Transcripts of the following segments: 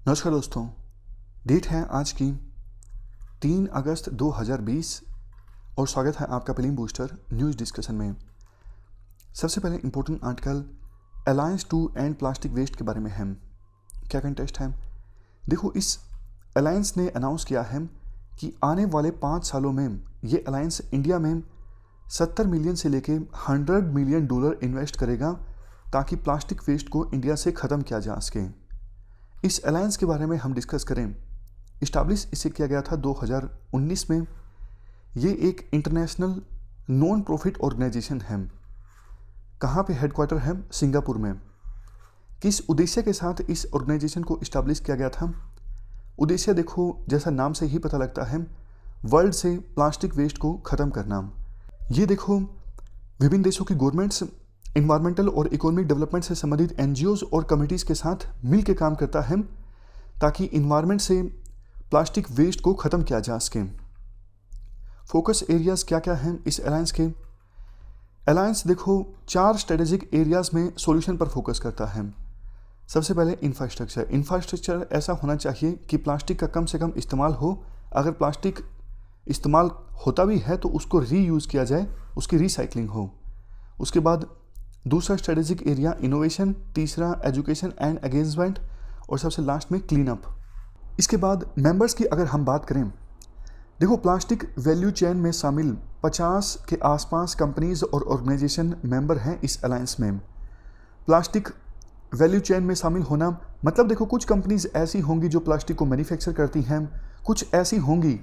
नमस्कार दोस्तों। डेट है आज की 3 अगस्त 2020 और स्वागत है आपका फिल्म बूस्टर न्यूज़ डिस्कशन में। सबसे पहले important article alliance to end plastic waste के बारे में है। क्या कंटेस्ट है? देखो, इस अलायंस ने अनाउंस किया है कि आने वाले 5 सालों में ये अलायंस इंडिया में 70 मिलियन से लेके $100 मिलियन इन्वेस्ट करेगा ताकि प्लास्टिक वेस्ट को इंडिया से ख़त्म किया जा सके। इस अलायंस के बारे में हम डिस्कस करें। इस्टाब्लिश इसे किया गया था 2019 में। ये एक इंटरनेशनल नॉन प्रॉफिट ऑर्गेनाइजेशन है। कहाँ पे हेडक्वार्टर है? सिंगापुर में। किस उद्देश्य के साथ इस ऑर्गेनाइजेशन को इस्टाब्लिश किया गया था? उद्देश्य देखो, जैसा नाम से ही पता लगता है, वर्ल्ड से प्लास्टिक वेस्ट को ख़त्म करना। ये देखो, विभिन्न देशों की गवर्नमेंट्स इन्वायरमेंटल और इकोनॉमिक डेवलपमेंट से संबंधित एनजीओज और कमिटीज़ के साथ मिल के काम करता है ताकि इन्वायरमेंट से प्लास्टिक वेस्ट को ख़त्म किया जा सके। फोकस एरियाज़ क्या क्या हैं इस अलायंस के? अलायंस देखो 4 स्ट्रेटेजिक एरियाज़ में सॉल्यूशन पर फोकस करता है। सबसे पहले इंफ्रास्ट्रक्चर ऐसा होना चाहिए कि प्लास्टिक का कम से कम इस्तेमाल हो। अगर प्लास्टिक इस्तेमाल होता भी है तो उसको रीयूज़ किया जाए, उसकी रिसाइकलिंग हो। उसके बाद दूसरा स्ट्रेटेजिक एरिया इनोवेशन, तीसरा एजुकेशन एंड एंगेजमेंट और सबसे लास्ट में क्लीन अप। इसके बाद मेंबर्स की अगर हम बात करें, देखो प्लास्टिक वैल्यू चेन में शामिल 50 के आसपास कंपनीज और ऑर्गेनाइजेशन मेंबर हैं इस अलायंस में। प्लास्टिक वैल्यू चेन में शामिल होना मतलब देखो, कुछ कंपनीज ऐसी होंगी जो प्लास्टिक को मैन्युफैक्चर करती हैं, कुछ ऐसी होंगी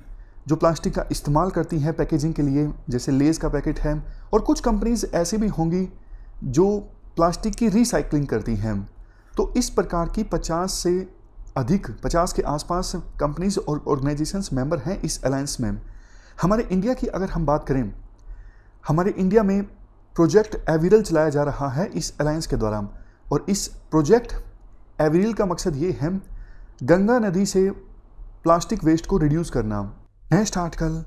जो प्लास्टिक का इस्तेमाल करती हैं पैकेजिंग के लिए, जैसे लेज़ का पैकेट है, और कुछ कंपनीज ऐसी भी होंगी जो प्लास्टिक की रिसाइकलिंग करती हैं। तो इस प्रकार की 50 से अधिक, 50 के आसपास कंपनीज और ऑर्गेनाइजेशंस मेंबर हैं इस अलायंस में। हमारे इंडिया की अगर हम बात करें, हमारे इंडिया में प्रोजेक्ट एविरल चलाया जा रहा है इस अलायंस के द्वारा, और इस प्रोजेक्ट एविरल का मकसद ये है गंगा नदी से प्लास्टिक वेस्ट को रिड्यूस करना। Next article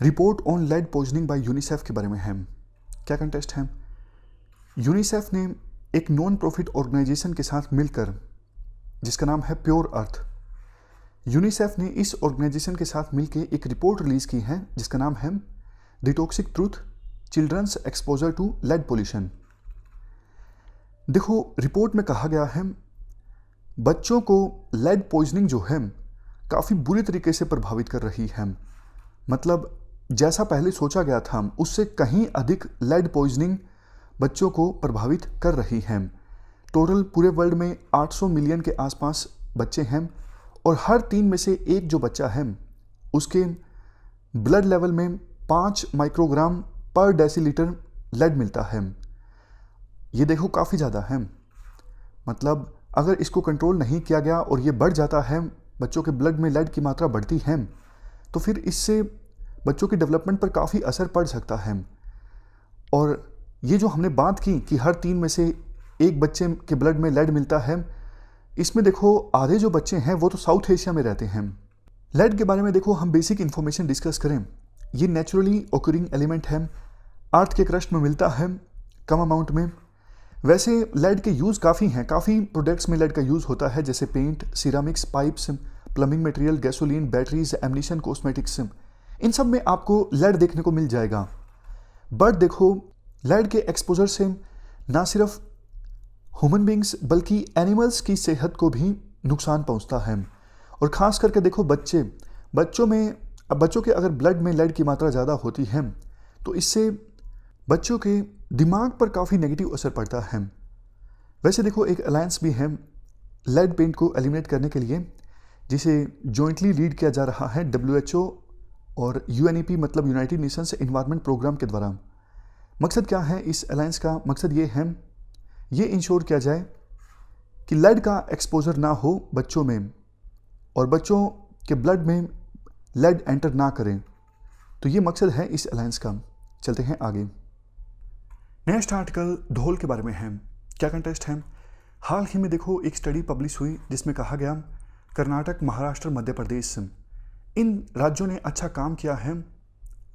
report on lead poisoning by UNICEF के बारे में है। क्या कंटेस्ट है? यूनिसेफ ने एक नॉन प्रॉफिट ऑर्गेनाइजेशन के साथ मिलकर, जिसका नाम है प्योर अर्थ, यूनिसेफ ने इस ऑर्गेनाइजेशन के साथ मिलकर एक रिपोर्ट रिलीज की है जिसका नाम है the toxic truth children's exposure to lead pollution. देखो, रिपोर्ट में कहा गया है बच्चों को लेड पॉइजनिंग जो है काफ़ी बुरी तरीके से प्रभावित कर रही है। मतलब जैसा पहले सोचा गया था उससे कहीं अधिक लेड पॉइजनिंग बच्चों को प्रभावित कर रही है। टोटल पूरे वर्ल्ड में 800 मिलियन के आसपास बच्चे हैं और हर 3 में से एक जो बच्चा है उसके ब्लड लेवल में 5 माइक्रोग्राम पर डेसीलीटर लेड मिलता है। ये देखो काफ़ी ज़्यादा है। मतलब अगर इसको कंट्रोल नहीं किया गया और ये बढ़ जाता है, बच्चों के ब्लड में लेड की मात्रा बढ़ती है, तो फिर इससे बच्चों की डेवलपमेंट पर काफ़ी असर पड़ सकता है। और ये जो हमने बात की कि हर 3 में से एक बच्चे के ब्लड में लेड मिलता है, इसमें देखो आधे जो बच्चे हैं वो तो साउथ एशिया में रहते हैं। लेड के बारे में देखो हम बेसिक इन्फॉर्मेशन डिस्कस करें, ये नेचुरली ऑकरिंग एलिमेंट है, अर्थ के क्रस्ट में मिलता है कम अमाउंट में। वैसे लेड के यूज़ काफ़ी हैं, काफ़ी प्रोडक्ट्स में लेड का यूज़ होता है, जैसे paint, ceramics, pipes, plumbing material, gasoline, batteries, ammunition, cosmetics, इन सब में आपको लेड देखने को मिल जाएगा। बट देखो, लेड के एक्सपोजर से ना सिर्फ ह्यूमन बींग्स बल्कि एनिमल्स की सेहत को भी नुकसान पहुंचता है। और ख़ास करके देखो बच्चों के अगर ब्लड में लेड की मात्रा ज़्यादा होती है तो इससे बच्चों के दिमाग पर काफ़ी नेगेटिव असर पड़ता है। वैसे देखो एक अलायंस भी है लेड पेंट को एलिमिनेट करने के लिए, जिसे जॉइंटली लीड किया जा रहा है WHO और UNEP मतलब यूनाइटेड नेशंस एनवायरनमेंट प्रोग्राम के द्वारा। मकसद क्या है इस अलायंस का? मकसद ये है, ये इंश्योर किया जाए कि लेड का एक्सपोजर ना हो बच्चों में और बच्चों के ब्लड में लेड एंटर ना करें। तो ये मकसद है इस अलायंस का। चलते हैं आगे। नेक्स्ट आर्टिकल ढोल के बारे में है। क्या कंटेस्ट है? हाल ही में देखो एक स्टडी पब्लिश हुई जिसमें कहा गया कर्नाटक, महाराष्ट्र, मध्य प्रदेश, इन राज्यों ने अच्छा काम किया है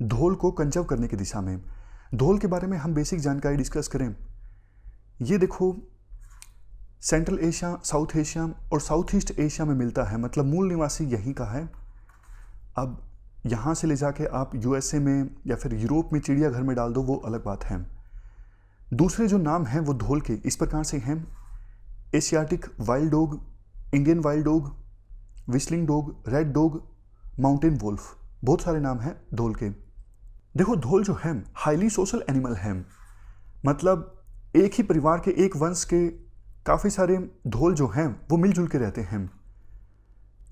ढोल को कंजर्व करने की दिशा में। ढोल के बारे में हम बेसिक जानकारी डिस्कस करें। ये देखो सेंट्रल एशिया, साउथ एशिया और साउथ ईस्ट एशिया में मिलता है, मतलब मूल निवासी यहीं का है। अब यहाँ से ले जाके आप यूएसए में या फिर यूरोप में चिड़ियाघर में डाल दो, वो अलग बात है। दूसरे जो नाम हैं वो धोल के इस प्रकार से हैं: Asiatic wild dog, Indian wild dog, whistling dog, red dog, mountain wolf. बहुत सारे नाम हैं धोल के। देखो, धोल जो है हाईली सोशल एनिमल है, मतलब एक ही परिवार के, एक वंश के काफ़ी सारे धोल जो हैं वो मिलजुल के रहते हैं।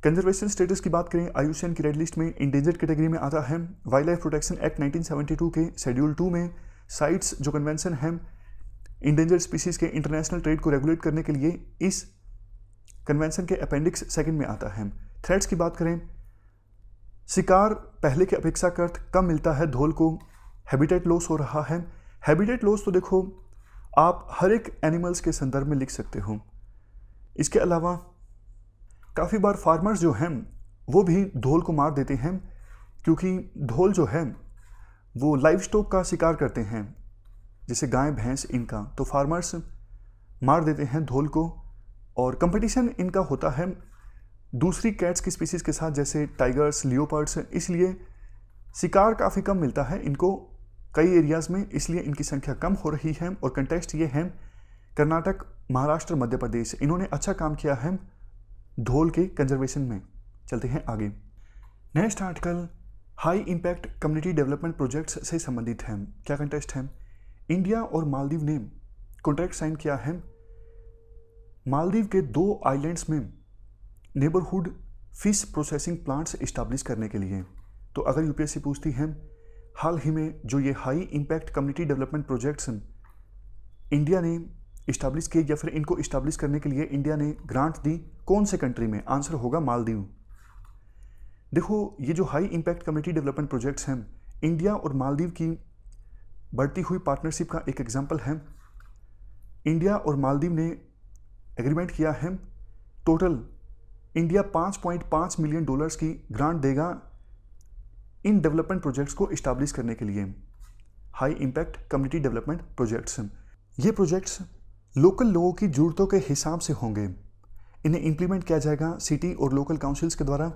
कंजर्वेशन स्टेटस की बात करें, IUCN की रेड लिस्ट में इंडेंजर्ड कैटेगरी में आता है। वाइल्ड लाइफ प्रोटेक्शन एक्ट 1972 के शेड्यूल 2 में साइट्स जो कन्वेंशन है इंडेंजर्ड स्पीसीज के इंटरनेशनल ट्रेड को रेगुलेट करने के लिए, इस कन्वेंशन के अपेंडिक्स 2 में आता है। थ्रेट्स की बात करें, शिकार पहले के अपेक्षाकृत कम मिलता है धोल को। हैबिटेट लॉस हो रहा है। हैबिटेट लॉस तो देखो आप हर एक एनिमल्स के संदर्भ में लिख सकते हो। इसके अलावा काफ़ी बार फार्मर्स जो हैं वो भी धोल को मार देते हैं, क्योंकि धोल जो है वो लाइव स्टॉक का शिकार करते हैं, जैसे गाय भैंस इनका, तो फार्मर्स मार देते हैं धोल को। और कंपटीशन इनका होता है दूसरी कैट्स की स्पीसीज के साथ, जैसे टाइगर्स, लियोपर्ड्स, इसलिए शिकार काफ़ी कम मिलता है इनको कई एरियाज़ में, इसलिए इनकी संख्या कम हो रही है। और कंटेक्स्ट ये है कर्नाटक, महाराष्ट्र, मध्य प्रदेश, इन्होंने अच्छा काम किया है धोल के कंजर्वेशन में। चलते हैं आगे। Next article high impact community development projects से संबंधित है। क्या कंटेक्स्ट है? इंडिया और मालदीव ने कॉन्ट्रैक्ट साइन किया है मालदीव के 2 आइलैंड्स में neighbourhood fish processing plants establish करने के लिए। तो अगर यूपीएससी पूछती है हाल ही में जो ये high impact community development projects India ने इस्टेब्लिश किए या फिर इनको इस्टेब्लिश करने के लिए इंडिया ने ग्रांट दी, कौन से कंट्री में? आंसर होगा मालदीव। देखो, ये जो high impact community development projects हैं, इंडिया और मालदीव की बढ़ती हुई पार्टनरशिप का एक एग्जाम्पल है। इंडिया और मालदीव ने एग्रीमेंट किया है, टोटल इंडिया $5.5 मिलियन की ग्रांट देगा इन डेवलपमेंट प्रोजेक्ट्स को इस्टेब्लिश करने के लिए। High impact community development projects, ये प्रोजेक्ट्स लोकल लोगों की ज़रूरतों के हिसाब से होंगे। इन्हें इम्प्लीमेंट किया जाएगा सिटी और लोकल काउंसिल्स के द्वारा।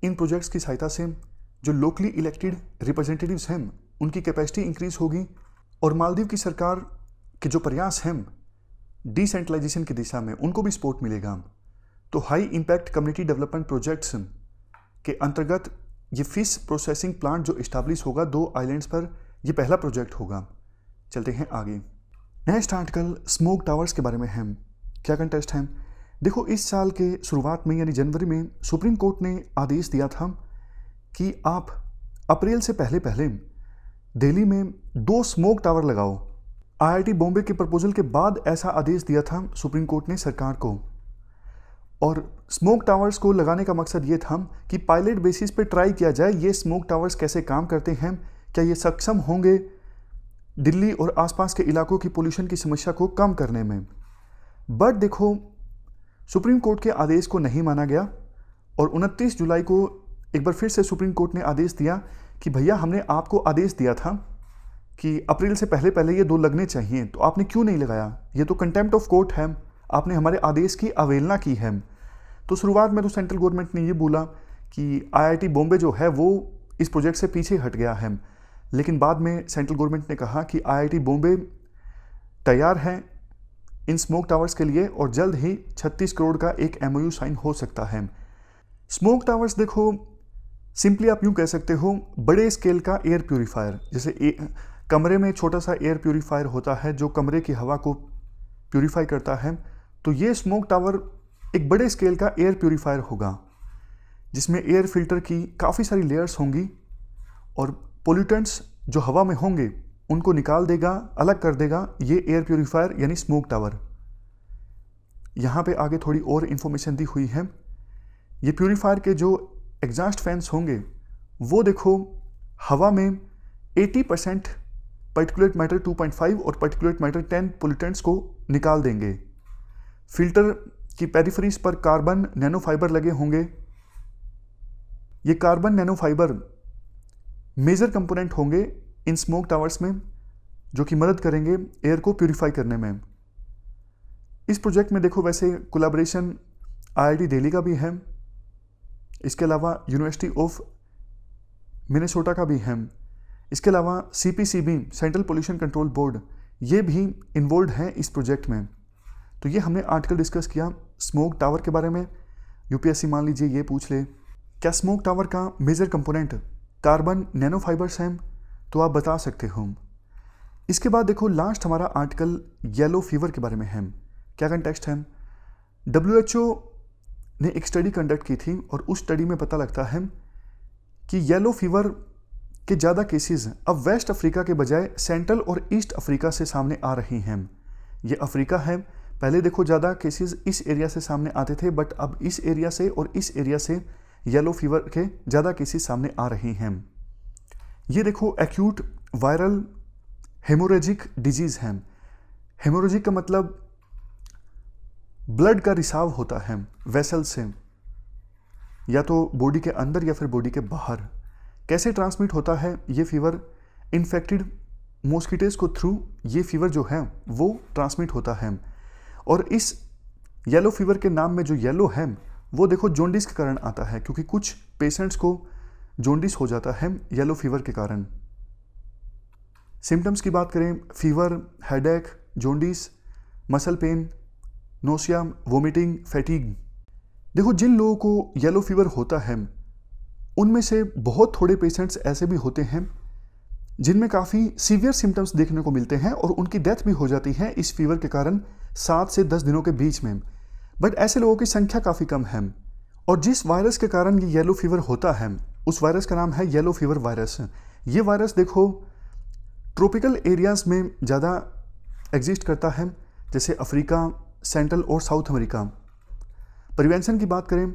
इन प्रोजेक्ट्स की सहायता से जो लोकली इलेक्टेड रिप्रेजेंटेटिव्स हैं उनकी कैपेसिटी इंक्रीज होगी और मालदीव की सरकार के जो प्रयास हैं डिसेंट्रलाइजेशन की दिशा में, उनको भी सपोर्ट मिलेगा। तो high impact community development projects के अंतर्गत ये फिश प्रोसेसिंग प्लांट जो इस्टेब्लिश होगा 2 आइलैंड्स पर, ये पहला प्रोजेक्ट होगा। चलते हैं आगे। नेक्स्ट आर्टिकल स्मोक टावर्स के बारे में है। क्या कंटेस्ट है? देखो, इस साल के शुरुआत में यानी जनवरी में सुप्रीम कोर्ट ने आदेश दिया था कि आप अप्रैल से पहले पहले दिल्ली में 2 स्मोक टावर लगाओ। IIT बॉम्बे के प्रपोजल के बाद ऐसा आदेश दिया था सुप्रीम कोर्ट ने सरकार को। और स्मोक टावर्स को लगाने का मकसद ये था कि पायलट बेसिस पे ट्राई किया जाए ये स्मोक टावर्स कैसे काम करते हैं, क्या ये सक्षम होंगे दिल्ली और आसपास के इलाकों की पोल्यूशन की समस्या को कम करने में। बट देखो, सुप्रीम कोर्ट के आदेश को नहीं माना गया और 29 जुलाई को एक बार फिर से सुप्रीम कोर्ट ने आदेश दिया कि भैया, हमने आपको आदेश दिया था कि अप्रैल से पहले पहले ये 2 लगने चाहिए, तो आपने क्यों नहीं लगाया? ये तो कंटेम्प्ट ऑफ कोर्ट है, आपने हमारे आदेश की अवहेलना की है। तो शुरुआत में तो सेंट्रल गवर्नमेंट ने ये बोला कि IIT बॉम्बे जो है वो इस प्रोजेक्ट से पीछे हट गया है, लेकिन बाद में सेंट्रल गवर्नमेंट ने कहा कि IIT बॉम्बे तैयार है इन स्मोक टावर्स के लिए और जल्द ही 36 करोड़ का एक MOU साइन हो सकता है। स्मोक टावर्स देखो, सिंपली आप यूँ कह सकते हो बड़े स्केल का एयर प्यूरीफायर। जैसे कमरे में छोटा सा एयर प्यूरीफायर होता है जो कमरे की हवा को प्यूरीफाई करता है, तो ये स्मोक टावर एक बड़े स्केल का एयर प्यूरीफायर होगा जिसमें एयर फिल्टर की काफ़ी सारी लेयर्स होंगी और पोल्यूटेंट्स जो हवा में होंगे उनको निकाल देगा, अलग कर देगा ये एयर प्यूरीफायर यानी स्मोक टावर। यहाँ पे आगे थोड़ी और इन्फॉर्मेशन दी हुई है। ये प्यूरीफायर के जो एग्जॉस्ट फैंस होंगे वो देखो हवा में 80% पार्टिकुलेट मैटर 2.5 और पार्टिकुलेट मैटर 10 पोल्यूटेंट्स को निकाल देंगे। फिल्टर की पेरिफेरीज पर कार्बन नैनो फाइबर लगे होंगे। ये carbon nano fibre major component होंगे इन स्मोक टावर्स में, जो कि मदद करेंगे एयर को प्यूरिफाई करने में। इस प्रोजेक्ट में देखो वैसे कोलैबोरेशन IIT दिल्ली का भी है, इसके अलावा यूनिवर्सिटी ऑफ मिनेसोटा का भी है, इसके अलावा CPCB central pollution control board ये भी इन्वॉल्व है इस प्रोजेक्ट में। तो ये हमने आर्टिकल डिस्कस किया स्मोक टावर के बारे में। UPSC मान लीजिए ये पूछ ले क्या स्मोक टावर का major component carbon nano fibres हैं, तो आप बता सकते हो। इसके बाद देखो लास्ट हमारा आर्टिकल येलो फीवर के बारे में है। क्या कंटेक्स्ट है, WHO ने एक स्टडी कंडक्ट की थी और उस स्टडी में पता लगता है कि येलो फीवर के ज़्यादा केसेस अब वेस्ट अफ्रीका के बजाय सेंट्रल और ईस्ट अफ्रीका से सामने आ रही हैं। ये अफ्रीका है, पहले देखो ज़्यादा केसेस इस एरिया से सामने आते थे, बट अब इस एरिया से और इस एरिया से येलो फीवर के ज़्यादा केसेस सामने आ रही हैं। ये देखो एक्यूट वायरल हेमोरेजिक डिजीज़ है। हेमोरेजिक का मतलब ब्लड का रिसाव होता है वेसल से, या तो बॉडी के अंदर या फिर बॉडी के बाहर। कैसे ट्रांसमिट होता है ये फीवर, इन्फेक्टेड मॉस्किटोज को थ्रू ये फीवर जो है वो ट्रांसमिट होता है। और इस येलो फीवर के नाम में जो येलो है वो देखो जॉन्डिस के कारण आता है, क्योंकि कुछ पेशेंट्स को जॉन्डिस हो जाता है येलो फीवर के कारण। सिम्टम्स की बात करें, fever, headache, jaundice, muscle pain, nausea, vomiting, fatigue. देखो जिन लोगों को येलो फीवर होता है उनमें से बहुत थोड़े पेशेंट्स ऐसे भी होते हैं जिनमें काफ़ी सीवियर सिम्टम्स देखने को मिलते हैं और उनकी डेथ भी हो जाती है इस फीवर के कारण 7 से 10 दिनों के बीच में। बट ऐसे लोगों की संख्या काफ़ी कम है। और जिस वायरस के कारण ये येलो फीवर होता है उस वायरस का नाम है येलो फीवर वायरस। ये वायरस देखो ट्रॉपिकल एरियाज में ज़्यादा एग्जिस्ट करता है, जैसे अफ्रीका, सेंट्रल और साउथ अमेरिका। प्रिवेंशन की बात करें,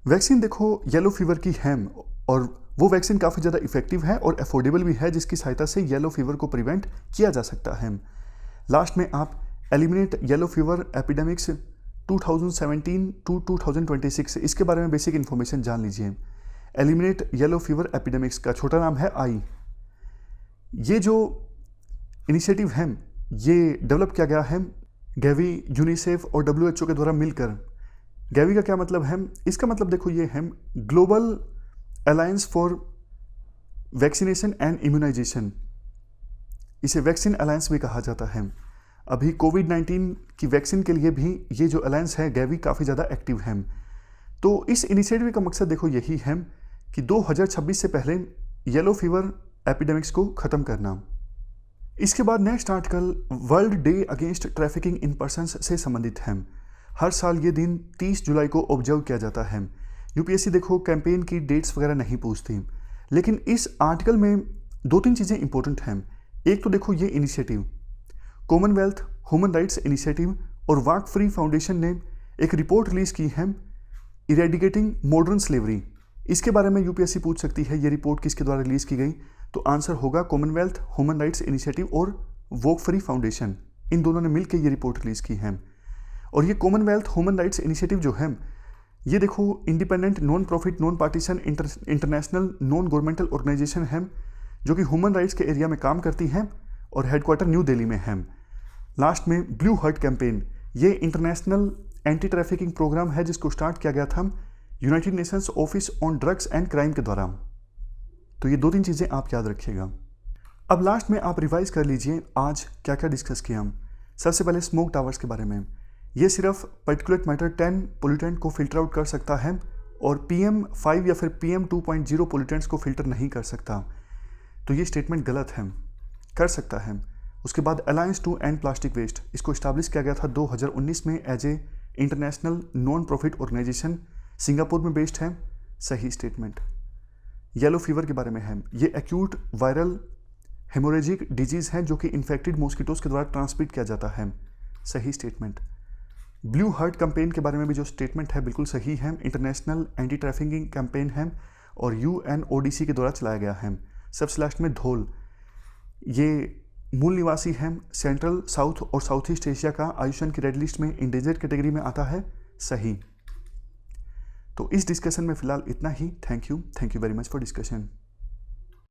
वैक्सीन देखो येलो फीवर की है और वो वैक्सीन काफ़ी ज़्यादा इफेक्टिव है और अफोर्डेबल भी है, जिसकी सहायता से येलो फीवर को प्रिवेंट किया जा सकता है। लास्ट में आप eliminate yellow fever epidemics 2017 to 2026 इसके बारे में बेसिक इन्फॉर्मेशन जान लीजिए। एलिमिनेट येलो फीवर एपिडेमिक्स का छोटा नाम है आई। ये जो इनिशिएटिव है ये डेवलप किया गया है गैवी, यूनिसेफ और WHO के द्वारा मिलकर। गैवी का क्या मतलब है, इसका मतलब देखो ये है global alliance for vaccination and immunisation. इसे वैक्सीन अलायंस भी कहा जाता है। अभी कोविड-19 की वैक्सीन के लिए भी ये जो अलायंस है गैवी काफ़ी ज़्यादा एक्टिव है। तो इस इनिशिएटिव का मकसद देखो यही है कि 2026 से पहले येलो फीवर एपिडेमिक्स को ख़त्म करना। इसके बाद next article world day against trafficking in persons से संबंधित है। हर साल ये दिन 30 जुलाई को ऑब्जर्व किया जाता है। UPSC देखो कैंपेन की डेट्स वगैरह नहीं पूछती, लेकिन इस आर्टिकल में 2-3 चीज़ें इंपॉर्टेंट हैं। एक तो देखो ये initiative Commonwealth human rights initiative और वाक फ्री फाउंडेशन ने एक रिपोर्ट रिलीज की है इरेडिकेटिंग मॉडर्न स्लेवरी। इसके बारे में UPSC पूछ सकती है ये रिपोर्ट किसके द्वारा रिलीज की गई, तो आंसर होगा कॉमनवेल्थ ह्यूमन राइट्स इनिशिएटिव और वॉक फ्री फाउंडेशन, इन दोनों ने मिलकर ये रिपोर्ट रिलीज की है। और ये कॉमनवेल्थ ह्यूमन राइट्स इनिशिएटिव जो है ये देखो independent non profit non partition international non governmental organisation है जो कि ह्यूमन राइट्स के एरिया में काम करती है और हेडक्वार्टर न्यू दिल्ली में है। लास्ट में ब्लू हार्ट कैंपेन, ये इंटरनेशनल एंटी ट्रैफिकिंग प्रोग्राम है जिसको स्टार्ट किया गया था United Nations office on drugs and crime के द्वारा। तो ये 2-3 चीज़ें आप याद रखिएगा। अब लास्ट में आप रिवाइज कर लीजिए आज क्या क्या डिस्कस किया हम। सबसे पहले स्मोक टावर्स के बारे में, ये सिर्फ पर्टिकुलेट मैटर 10 पोल्यूटेंट को फिल्टर आउट कर सकता है और PM5 या फिर PM 2.0 पोल्यूटेंट्स को फिल्टर नहीं कर सकता। तो ये स्टेटमेंट गलत है, कर सकता है। उसके बाद alliance to end plastic waste, इसको इस्टेब्लिश किया गया था 2019 में as a international non profit organisation, Singapore में बेस्ड है, सही स्टेटमेंट। येलो फीवर के बारे में है, ये एक्यूट वायरल हेमोरेजिक डिजीज़ है जो कि इन्फेक्टेड मॉस्किटोज के द्वारा ट्रांसमिट किया जाता है, सही स्टेटमेंट। ब्लू हार्ट कैंपेन के बारे में भी जो स्टेटमेंट है बिल्कुल सही है, इंटरनेशनल एंटी ट्रैफिकिंग कैंपेन है और UNODC के द्वारा चलाया गया है। सबसे लास्ट में धोल, ये मूल निवासी है, सेंट्रल साउथ और साउथ ईस्ट एशिया का, आयुष्मान की रेड लिस्ट में इंडेंजर्ड कैटेगरी में आता है, सही। तो इस डिस्कशन में फिलहाल इतना ही। Thank you very much for discussion.